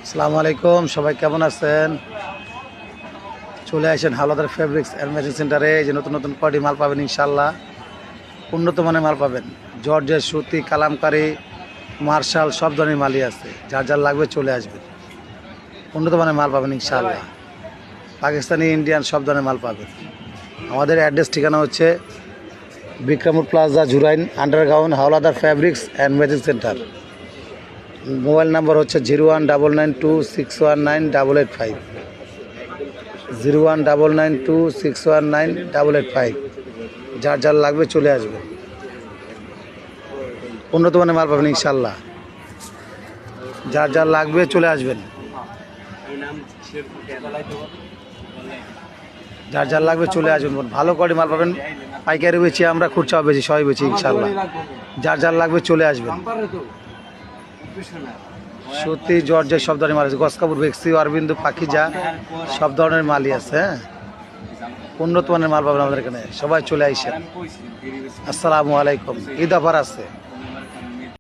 আসসালামু আলাইকুম, সবাই কেমন আছেন? চলে আসেন হাওলাদার ফেব্রিক্স অ্যান্ড ম্যাচিং সেন্টারে। এই যে নতুন নতুন কোয়ালিটি মাল পাবেন ইনশাল্লাহ, উন্নত মানের মাল পাবেন। জর্জের, সুতি, কালামকারি, মার্শাল সব ধরনের মালই আছে। যার যার লাগবে চলে আসবেন, উন্নত মানের মাল পাবেন ইনশাল্লাহ। পাকিস্তানি, ইন্ডিয়ান সব ধরনের মাল পাবেন। আমাদের অ্যাড্রেস ঠিকানা হচ্ছে Bikrampur plaza, Jurain underground, Howlader fabrics and matching centre. Mobile number হচ্ছে 019926198885, 019926198885। যার যার লাগবে চলে আসবে, উন্নত মানের মাল পাবেন ইনশাল্লাহ। যার যার লাগবে চলে আসবেন, যার যার লাগবে চলে আসবেন। ভালো কোয়ালিটি মাল পাবেন। পাইকারি বেচি আমরা, খুচরাও বেচি, সবাই বেচি ইনশাল্লাহ। যার যার লাগবে চলে আসবেন। সত্যি জর্জের সব ধরনের মাল আছে। গস কাপড়, ভেক্সি, অরবিন্দু, পাখিজা সব ধরনের মালই আছে। হ্যাঁ, উন্নত মানের মাল পাবেন আমাদের এখানে। সবাই চলে আইসেন। আসসালামু আলাইকুম। ঈদ অফার আছে।